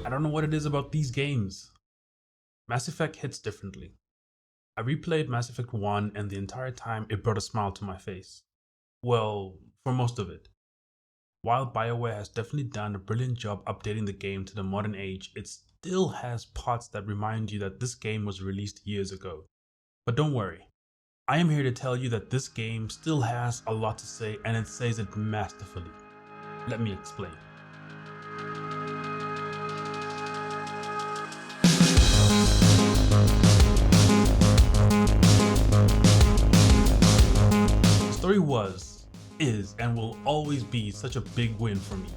I don't know what it is about these games. Mass Effect hits differently. I replayed Mass Effect 1 and the entire time it brought a smile to my face. Well, for most of it. While BioWare has definitely done a brilliant job updating the game to the modern age, it still has parts that remind you that this game was released years ago. But don't worry, I am here to tell you that this game still has a lot to say and it says it masterfully. Let me explain. The story was, is, and will always be such a big win for me.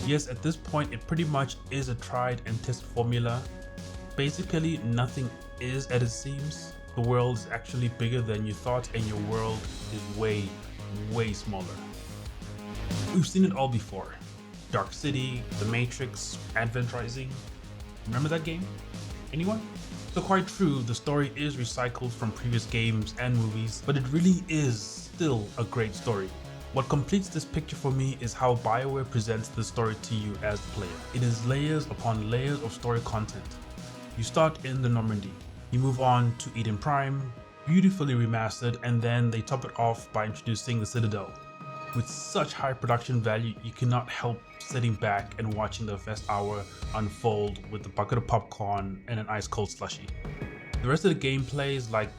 Yes, at this point it pretty much is a tried and tested formula. Basically, nothing is as it seems. The world is actually bigger than you thought and your world is way smaller. We've seen it all before. Dark City, The Matrix, Advent Rising. Remember that game? Anyone? So quite true, the story is recycled from previous games and movies, but it really is still a great story. What completes this picture for me is how BioWare presents the story to you as the player. It is layers upon layers of story content. You start in the Normandy, you move on to Eden Prime, beautifully remastered, and then they top it off by introducing the Citadel. With such high production value, you cannot help sitting back and watching the first hour unfold with a bucket of popcorn and an ice cold slushie. The rest of the gameplay is like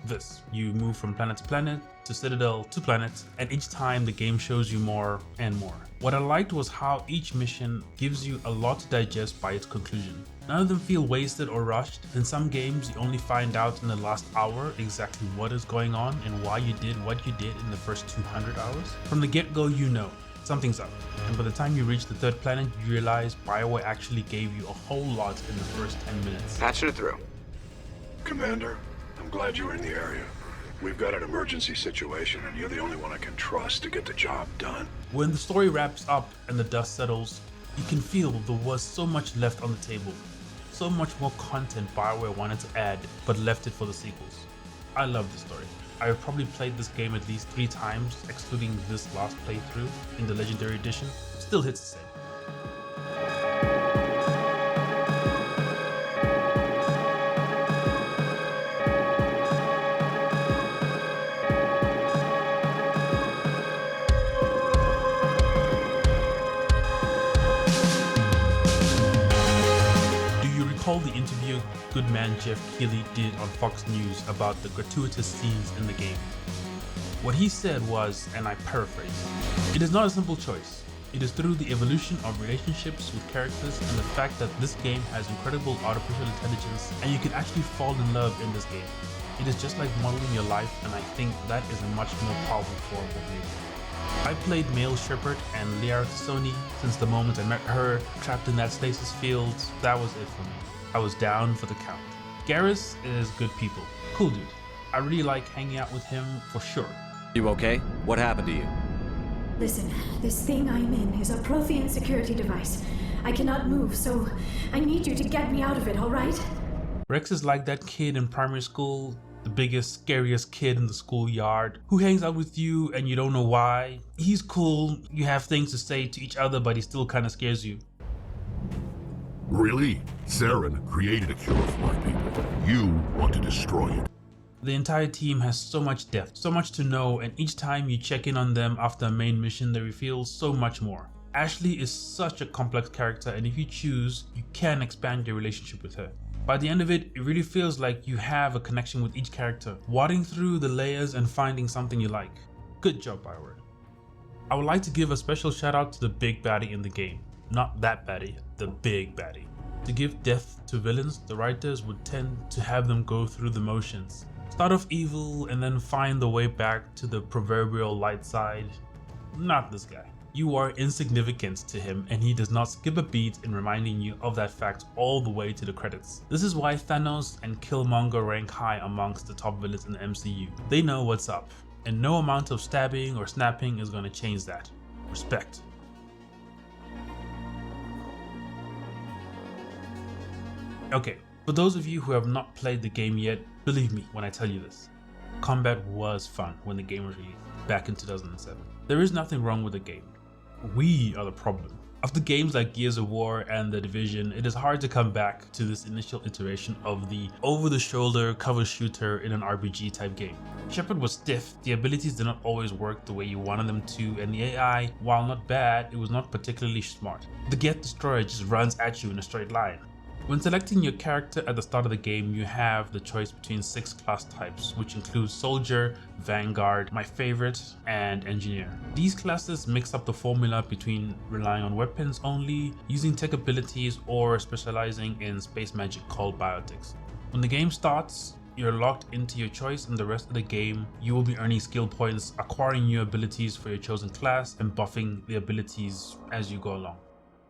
this. You move from planet to planet, to Citadel to planet, and each time the game shows you more and more. What I liked was how each mission gives you a lot to digest by its conclusion. None of them feel wasted or rushed. In some games you only find out in the last hour exactly what is going on and why you did what you did in the first 200 hours. From the get-go you know something's up, and by the time you reach the third planet you realize BioWare actually gave you a whole lot in the first 10 minutes. Patching it through. Commander, I'm glad you were in the area. We've got an emergency situation and you're the only one I can trust to get the job done. When the story wraps up and the dust settles, you can feel there was so much left on the table. So much more content BioWare wanted to add, but left it for the sequels. I love the story. I have probably played this game at least 3 times, excluding this last playthrough in the Legendary Edition. Still hits the same. Recall the interview good man Jeff Keighley did on Fox News about the gratuitous scenes in the game. What he said was, and I paraphrase, "It is not a simple choice. It is through the evolution of relationships with characters and the fact that this game has incredible artificial intelligence and you can actually fall in love in this game. It is just like modeling your life, and I think that is a much more powerful form of music." I played Male Shepherd and Liara Sony since the moment I met her, trapped in that stasis field. That was it for me. I was down for the count. Garrus is good people. Cool dude. I really like hanging out with him for sure. You okay? What happened to you? Listen, this thing I'm in is a Prothean security device. I cannot move, so I need you to get me out of it, alright? Rex is like that kid in primary school, the biggest, scariest kid in the schoolyard, who hangs out with you and you don't know why. He's cool, you have things to say to each other, but he still kind of scares you. Really? Saren created a cure for my people. You want to destroy it. The entire team has so much depth, so much to know, and each time you check in on them after a main mission they reveal so much more. Ashley is such a complex character, and if you choose, you can expand your relationship with her. By the end of it, it really feels like you have a connection with each character, wading through the layers and finding something you like. Good job, BioWare. I would like to give a special shout out to the big baddie in the game. Not that baddie, the big baddie. To give depth to villains, the writers would tend to have them go through the motions. Start off evil and then find the way back to the proverbial light side. Not this guy. You are insignificant to him and he does not skip a beat in reminding you of that fact all the way to the credits. This is why Thanos and Killmonger rank high amongst the top villains in the MCU. They know what's up, and no amount of stabbing or snapping is going to change that. Respect. Okay, for those of you who have not played the game yet, believe me when I tell you this. Combat was fun when the game was released, back in 2007. There is nothing wrong with the game. We are the problem. After games like Gears of War and The Division, it is hard to come back to this initial iteration of the over-the-shoulder cover shooter in an RPG type game. Shepard was stiff, the abilities did not always work the way you wanted them to, and the AI, while not bad, it was not particularly smart. The Get Destroyer just runs at you in a straight line. When selecting your character at the start of the game, you have the choice between 6 class types, which include Soldier, Vanguard, my favorite, and Engineer. These classes mix up the formula between relying on weapons only, using tech abilities, or specializing in space magic called biotics. When the game starts, you're locked into your choice, and the rest of the game you will be earning skill points, acquiring new abilities for your chosen class, and buffing the abilities as you go along.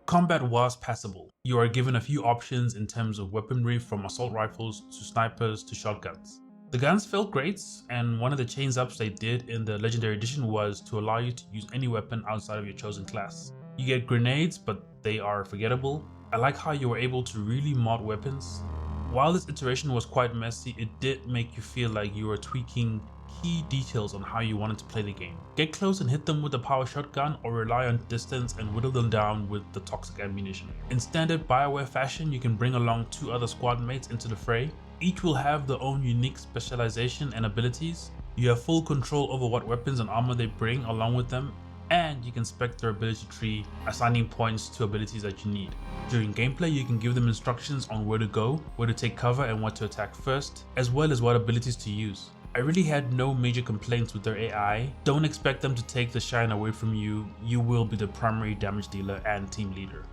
Combat was passable. You are given a few options in terms of weaponry, from assault rifles to snipers to shotguns. The guns felt great, and one of the chains ups they did in the Legendary Edition was to allow you to use any weapon outside of your chosen class. You get grenades, but they are forgettable. I like how you were able to really mod weapons. While this iteration was quite messy, it did make you feel like you were tweaking key details on how you wanted to play the game. Get close and hit them with a power shotgun, or rely on distance and whittle them down with the toxic ammunition. In standard BioWare fashion, you can bring along 2 other squad mates into the fray. Each will have their own unique specialization and abilities. You have full control over what weapons and armor they bring along with them, and you can spec their ability tree, assigning points to abilities that you need. During gameplay, you can give them instructions on where to go, where to take cover, and what to attack first, as well as what abilities to use. I really had no major complaints with their AI. Don't expect them to take the shine away from you. You will be the primary damage dealer and team leader.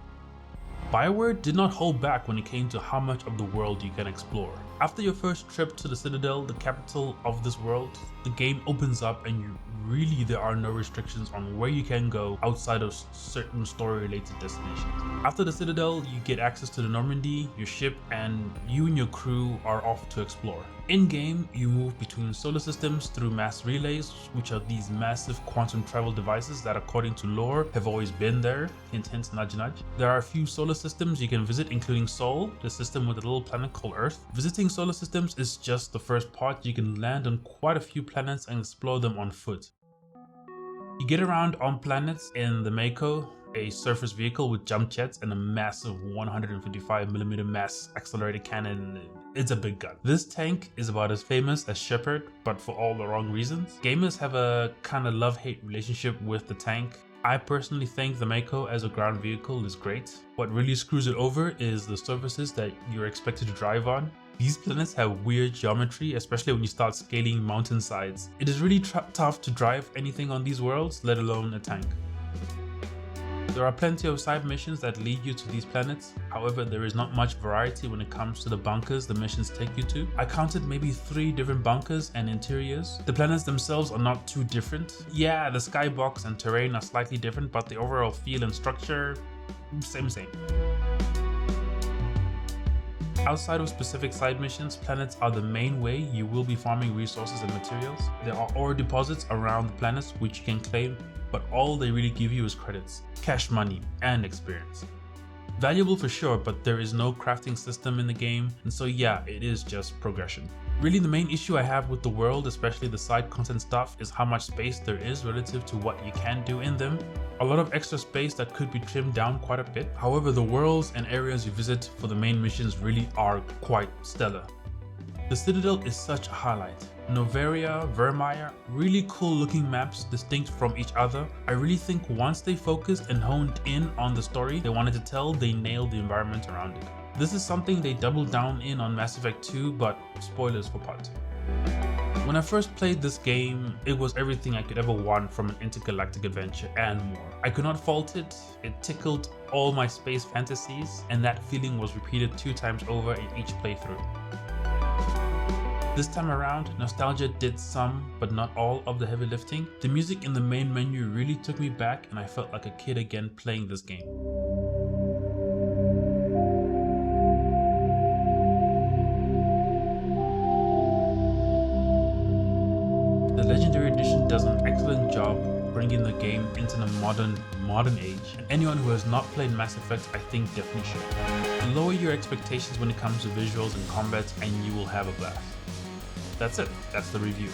BioWare did not hold back when it came to how much of the world you can explore. After your first trip to the Citadel, the capital of this world, the game opens up and there are no restrictions on where you can go outside of certain story-related destinations. After the Citadel, you get access to the Normandy, your ship, and you and your crew are off to explore. In-game, you move between solar systems through mass relays, which are these massive quantum travel devices that, according to lore, have always been there. Hint hint, nudge nudge. There are a few solar systems you can visit, including Sol, the system with a little planet called Earth. Visiting solar systems is just the first part. You can land on quite a few planets and explore them on foot. You get around on planets in the Mako, a surface vehicle with jump jets and a massive 155mm mass accelerated cannon. It's a big gun. This tank is about as famous as Shepard, but for all the wrong reasons. Gamers have a kind of love-hate relationship with the tank. I personally think the Mako as a ground vehicle is great. What really screws it over is the surfaces that you're expected to drive on. These planets have weird geometry, especially when you start scaling mountainsides. It is really tough to drive anything on these worlds, let alone a tank. There are plenty of side missions that lead you to these planets. However, there is not much variety when it comes to the bunkers the missions take you to. I counted maybe 3 different bunkers and interiors. The planets themselves are not too different. Yeah, the skybox and terrain are slightly different, but the overall feel and structure, same. Outside of specific side missions, planets are the main way you will be farming resources and materials. There are ore deposits around the planets which you can claim, but all they really give you is credits, cash money, and experience. Valuable for sure, but there is no crafting system in the game, and so yeah, it is just progression. Really, the main issue I have with the world, especially the side content stuff, is how much space there is relative to what you can do in them. A lot of extra space that could be trimmed down quite a bit. However, the worlds and areas you visit for the main missions really are quite stellar. The Citadel is such a highlight. Noveria, Vermeer, really cool looking maps distinct from each other. I really think once they focused and honed in on the story they wanted to tell, they nailed the environment around it. This is something they doubled down in on Mass Effect 2, but spoilers for part 2. When I first played this game, it was everything I could ever want from an intergalactic adventure and more. I could not fault it. It tickled all my space fantasies, and that feeling was repeated 2 times over in each playthrough. This time around, nostalgia did some, but not all of the heavy lifting. The music in the main menu really took me back, and I felt like a kid again playing this game. The Legendary Edition does an excellent job bringing the game into the modern age, and anyone who has not played Mass Effect I think definitely should. Lower your expectations when it comes to visuals and combat and you will have a blast. That's it, that's the review.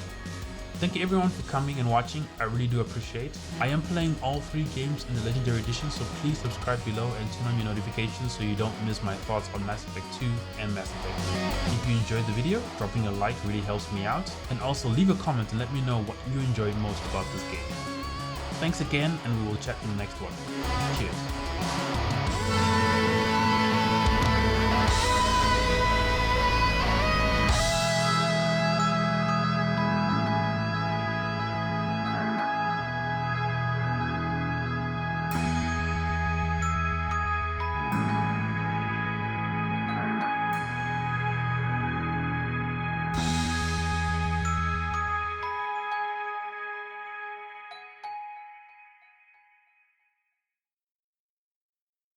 Thank you everyone for coming and watching, I really do appreciate. I am playing all 3 games in the Legendary Edition, so please subscribe below and turn on your notifications so you don't miss my thoughts on Mass Effect 2 and Mass Effect 3. If you enjoyed the video, dropping a like really helps me out, and also leave a comment and let me know what you enjoyed most about this game. Thanks again, and we will chat in the next one. Cheers.